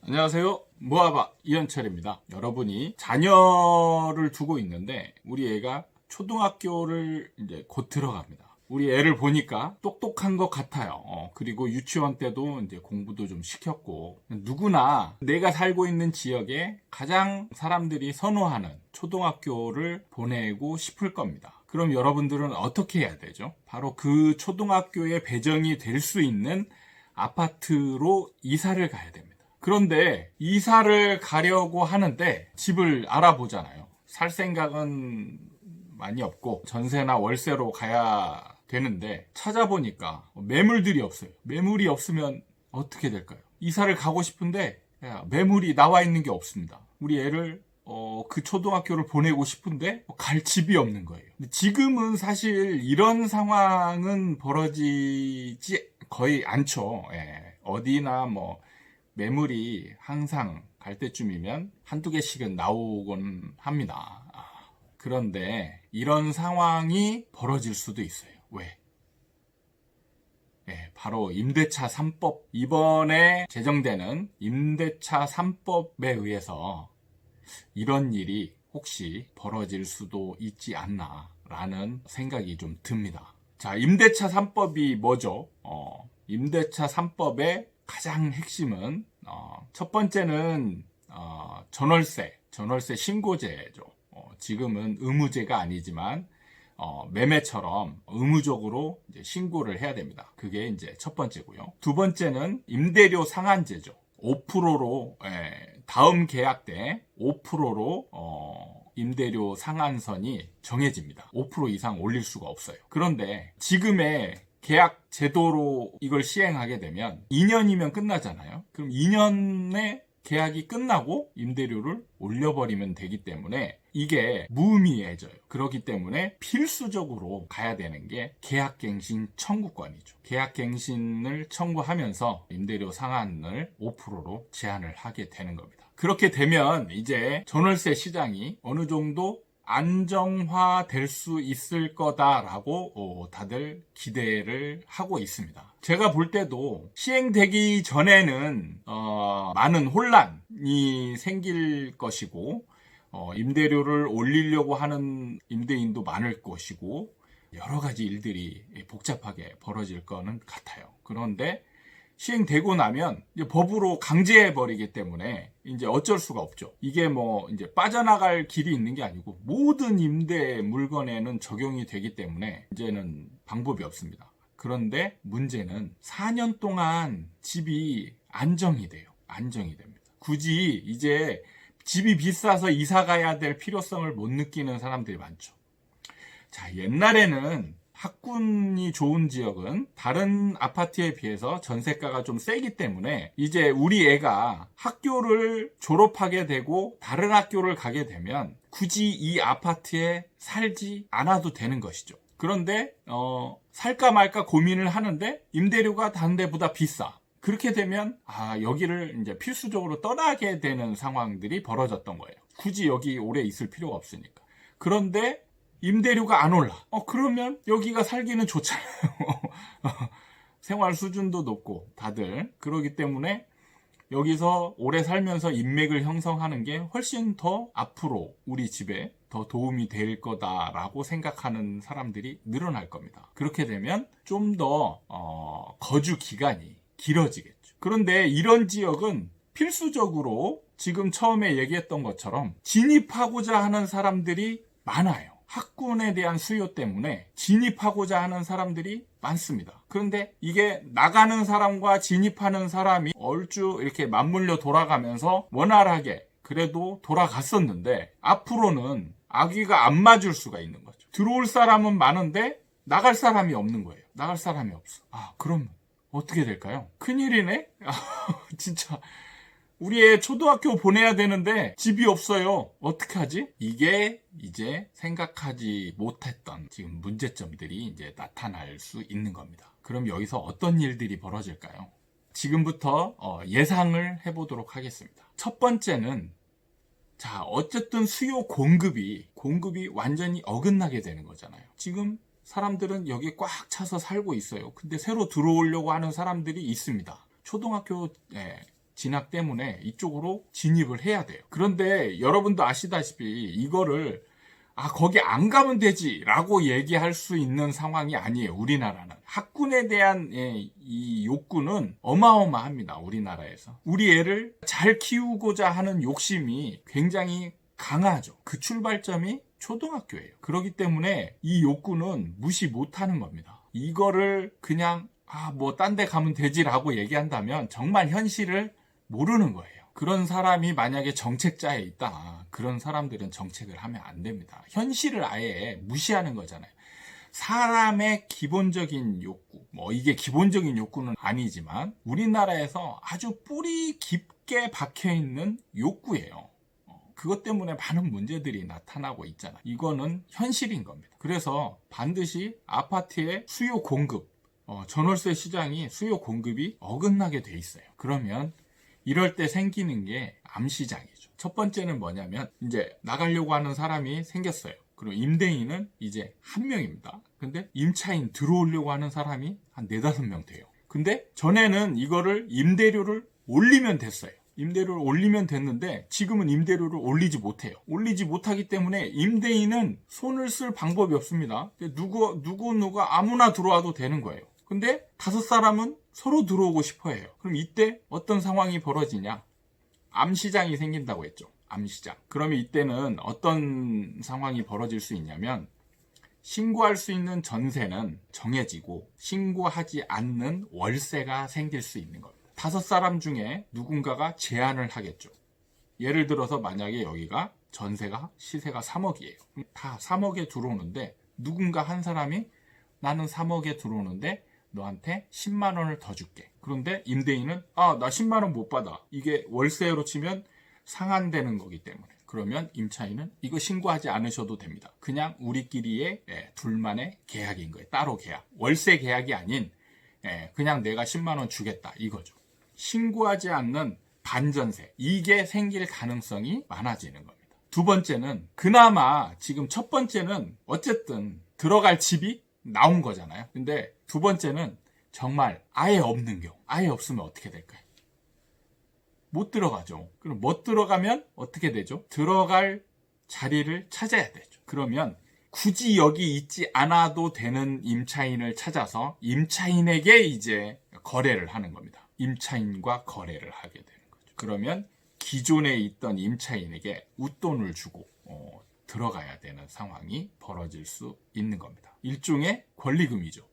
안녕하세요. 모아바 이현철입니다. 여러분이 자녀를 두고 있는데 우리 애가 초등학교를 이제 곧 들어갑니다. 우리 애를 보니까 똑똑한 것 같아요. 그리고 유치원 때도 이제 공부도 좀 시켰고, 누구나 내가 살고 있는 지역에 가장 사람들이 선호하는 초등학교를 보내고 싶을 겁니다. 그럼 여러분들은 어떻게 해야 되죠? 바로 그 초등학교에 배정이 될 수 있는 아파트로 이사를 가야 됩니다. 그런데 이사를 가려고 하는데 집을 알아보잖아요. 살 생각은 많이 없고 전세나 월세로 가야 되는데 찾아보니까 매물들이 없어요. 매물이 없으면 어떻게 될까요? 이사를 가고 싶은데 매물이 나와 있는 게 없습니다. 우리 애를 그 초등학교를 보내고 싶은데 갈 집이 없는 거예요. 지금은 사실 이런 상황은 벌어지지 거의 않죠. 어디나 뭐 매물이 항상 갈 때쯤이면 한두 개씩은 나오곤 합니다. 그런데 이런 상황이 벌어질 수도 있어요. 왜? 바로 임대차 3법, 이번에 제정되는 임대차 3법에 의해서 이런 일이 혹시 벌어질 수도 있지 않나라는 생각이 좀 듭니다. 자, 임대차 3법이 뭐죠? 임대차 3법의 가장 핵심은 첫 번째는 전월세 신고제죠. 지금은 의무제가 아니지만 매매처럼 의무적으로 이제 신고를 해야 됩니다. 그게 이제 첫 번째고요. 두 번째는 임대료 상한제죠. 5%로 다음 계약 때 5%로 임대료 상한선이 정해집니다. 5% 이상 올릴 수가 없어요. 그런데 지금의 계약 제도로 이걸 시행하게 되면 2년이면 끝나잖아요. 그럼 2년에 계약이 끝나고 임대료를 올려버리면 되기 때문에 이게 무의미해져요. 그렇기 때문에 필수적으로 가야 되는 게 계약갱신 청구권이죠. 계약갱신을 청구하면서 임대료 상한을 5%로 제한을 하게 되는 겁니다. 그렇게 되면 이제 전월세 시장이 어느 정도 안정화될 수 있을 거다라고 다들 기대를 하고 있습니다. 제가 볼 때도 시행되기 전에는 많은 혼란이 생길 것이고 임대료를 올리려고 하는 임대인도 많을 것이고 여러 가지 일들이 복잡하게 벌어질 거는 같아요. 그런데 시행되고 나면 이제 법으로 강제해버리기 때문에 이제 어쩔 수가 없죠. 이게 뭐 이제 빠져나갈 길이 있는 게 아니고 모든 임대 물건에는 적용이 되기 때문에 이제는 방법이 없습니다. 그런데 문제는 4년 동안 집이 안정이 돼요. 안정이 됩니다. 굳이 이제 집이 비싸서 이사 가야 될 필요성을 못 느끼는 사람들이 많죠. 자, 옛날에는 학군이 좋은 지역은 다른 아파트에 비해서 전세가가 좀 세기 때문에 이제 우리 애가 학교를 졸업하게 되고 다른 학교를 가게 되면 굳이 이 아파트에 살지 않아도 되는 것이죠. 그런데 살까 말까 고민을 하는데 임대료가 다른 데보다 비싸. 그렇게 되면 여기를 이제 필수적으로 떠나게 되는 상황들이 벌어졌던 거예요. 굳이 여기 오래 있을 필요가 없으니까. 그런데 임대료가 안 올라. 그러면 여기가 살기는 좋잖아요. 생활 수준도 높고 다들 그러기 때문에 여기서 오래 살면서 인맥을 형성하는 게 훨씬 더 앞으로 우리 집에 더 도움이 될 거다라고 생각하는 사람들이 늘어날 겁니다. 그렇게 되면 좀 더 거주 기간이 길어지겠죠. 그런데 이런 지역은 필수적으로 지금 처음에 얘기했던 것처럼 진입하고자 하는 사람들이 많아요. 학군에 대한 수요 때문에 진입하고자 하는 사람들이 많습니다. 그런데 이게 나가는 사람과 진입하는 사람이 얼추 이렇게 맞물려 돌아가면서 원활하게 그래도 돌아갔었는데 앞으로는 아기가 안 맞을 수가 있는 거죠. 들어올 사람은 많은데 나갈 사람이 없는 거예요. 나갈 사람이 없어. 그럼 어떻게 될까요? 큰일이네? 진짜. 우리 애 초등학교 보내야 되는데 집이 없어요. 어떡하지? 이게 이제 생각하지 못했던 지금 문제점들이 이제 나타날 수 있는 겁니다. 그럼 여기서 어떤 일들이 벌어질까요? 지금부터 예상을 해보도록 하겠습니다. 첫 번째는 어쨌든 수요 공급이 완전히 어긋나게 되는 거잖아요. 지금 사람들은 여기 꽉 차서 살고 있어요. 근데 새로 들어오려고 하는 사람들이 있습니다. 초등학교 진학 때문에 이쪽으로 진입을 해야 돼요. 그런데 여러분도 아시다시피 이거를 거기 안 가면 되지 라고 얘기할 수 있는 상황이 아니에요. 우리나라는 학군에 대한 이 욕구는 어마어마합니다. 우리나라에서 우리 애를 잘 키우고자 하는 욕심이 굉장히 강하죠. 그 출발점이 초등학교예요. 그렇기 때문에 이 욕구는 무시 못하는 겁니다. 이거를 그냥 뭐 딴 데 가면 되지라고 얘기한다면 정말 현실을 모르는 거예요. 그런 사람이 만약에 정책자에 있다. 그런 사람들은 정책을 하면 안 됩니다. 현실을 아예 무시하는 거잖아요. 사람의 기본적인 욕구, 이게 기본적인 욕구는 아니지만 우리나라에서 아주 뿌리 깊게 박혀있는 욕구예요. 그것 때문에 많은 문제들이 나타나고 있잖아요. 이거는 현실인 겁니다. 그래서 반드시 아파트의 수요 공급, 전월세 시장이 수요 공급이 어긋나게 돼 있어요. 그러면 이럴 때 생기는 게 암시장이죠. 첫 번째는 뭐냐면 이제 나가려고 하는 사람이 생겼어요. 그리고 임대인은 이제 한 명입니다. 근데 임차인 들어오려고 하는 사람이 한 4-5명 돼요. 근데 전에는 이거를 임대료를 올리면 됐어요. 임대료를 올리면 됐는데 지금은 임대료를 올리지 못해요. 올리지 못하기 때문에 임대인은 손을 쓸 방법이 없습니다. 누가 아무나 들어와도 되는 거예요. 근데 5사람은 서로 들어오고 싶어 해요. 그럼 이때 어떤 상황이 벌어지냐? 암시장이 생긴다고 했죠. 암시장. 그러면 이때는 어떤 상황이 벌어질 수 있냐면 신고할 수 있는 전세는 정해지고 신고하지 않는 월세가 생길 수 있는 겁니다. 5사람 중에 누군가가 제안을 하겠죠. 예를 들어서 만약에 여기가 전세가 시세가 3억이에요. 다 3억에 들어오는데 누군가 한 사람이 나는 3억에 들어오는데 너한테 10만 원을 더 줄게. 그런데 임대인은 나 10만 원 못 받아. 이게 월세로 치면 상한되는 거기 때문에. 그러면 임차인은 이거 신고하지 않으셔도 됩니다. 그냥 우리끼리의 둘만의 계약인 거예요. 따로 계약. 월세 계약이 아닌 그냥 내가 10만 원 주겠다 이거죠. 신고하지 않는 반전세. 이게 생길 가능성이 많아지는 겁니다. 두 번째는 그나마 지금 첫 번째는 어쨌든 들어갈 집이 나온 거잖아요. 근데 두 번째는 정말 아예 없는 경우. 아예 없으면 어떻게 될까요? 못 들어가죠. 그럼 못 들어가면 어떻게 되죠? 들어갈 자리를 찾아야 되죠. 그러면 굳이 여기 있지 않아도 되는 임차인을 찾아서 임차인에게 이제 거래를 하는 겁니다. 임차인과 거래를 하게 되는 거죠. 그러면 기존에 있던 임차인에게 웃돈을 주고 들어가야 되는 상황이 벌어질 수 있는 겁니다. 일종의 권리금이죠.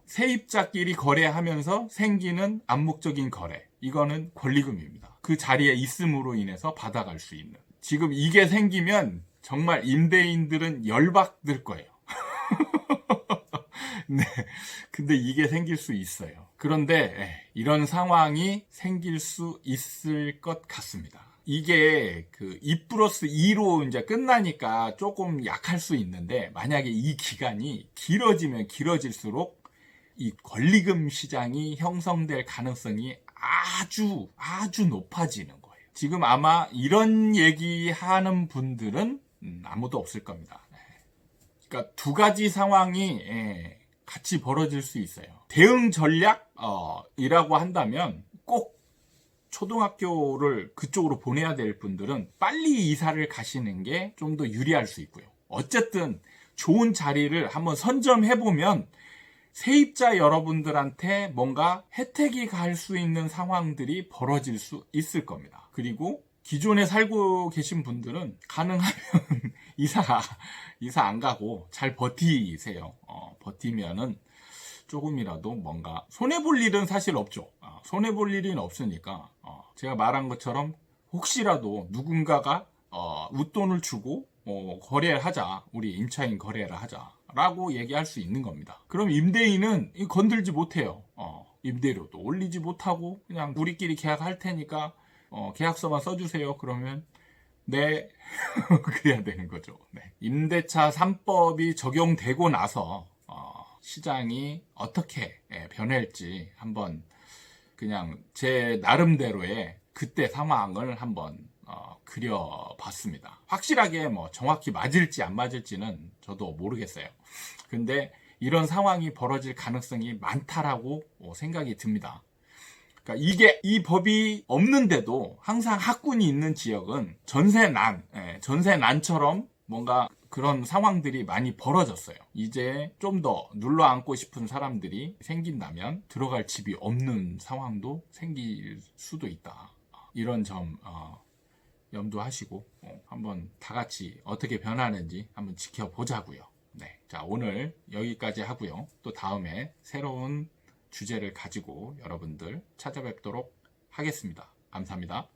세입자끼리 거래하면서 생기는 암묵적인 거래. 이거는 권리금입니다. 그 자리에 있음으로 인해서 받아갈 수 있는. 지금 이게 생기면 정말 임대인들은 열받을 거예요. 네. 근데 이게 생길 수 있어요. 그런데 이런 상황이 생길 수 있을 것 같습니다. 이게 그 2+2로 이제 끝나니까 조금 약할 수 있는데 만약에 이 기간이 길어지면 길어질수록 이 권리금 시장이 형성될 가능성이 아주 높아지는 거예요. 지금 아마 이런 얘기하는 분들은 아무도 없을 겁니다. 그러니까 두 가지 상황이 같이 벌어질 수 있어요. 대응 전략이라고 한다면 꼭 초등학교를 그쪽으로 보내야 될 분들은 빨리 이사를 가시는 게 좀 더 유리할 수 있고요. 어쨌든 좋은 자리를 한번 선점해보면 세입자 여러분들한테 뭔가 혜택이 갈 수 있는 상황들이 벌어질 수 있을 겁니다. 그리고 기존에 살고 계신 분들은 가능하면 이사 안 가고 잘 버티세요. 버티면은 조금이라도 뭔가 손해볼 일은 사실 없죠. 손해볼 일은 없으니까 제가 말한 것처럼 혹시라도 누군가가 웃돈을 주고 거래를 하자, 우리 임차인 거래를 하자 라고 얘기할 수 있는 겁니다. 그럼 임대인은 건들지 못해요. 임대료도 올리지 못하고 그냥 우리끼리 계약할 테니까 계약서만 써주세요. 그러면 네 그래야 되는 거죠. 네. 임대차 3법이 적용되고 나서 시장이 어떻게 변할지 한번 그냥 제 나름대로의 그때 상황을 한번 그려봤습니다. 확실하게 정확히 맞을지 안 맞을지는 저도 모르겠어요. 근데 이런 상황이 벌어질 가능성이 많다라고 생각이 듭니다. 그러니까 이 법이 없는데도 항상 학군이 있는 지역은 전세난처럼 뭔가 그런 상황들이 많이 벌어졌어요. 이제 좀 더 눌러앉고 싶은 사람들이 생긴다면 들어갈 집이 없는 상황도 생길 수도 있다. 이런 점 염두하시고 한번 다 같이 어떻게 변하는지 한번 지켜보자고요. 네, 자 오늘 여기까지 하고요. 또 다음에 새로운 주제를 가지고 여러분들 찾아뵙도록 하겠습니다. 감사합니다.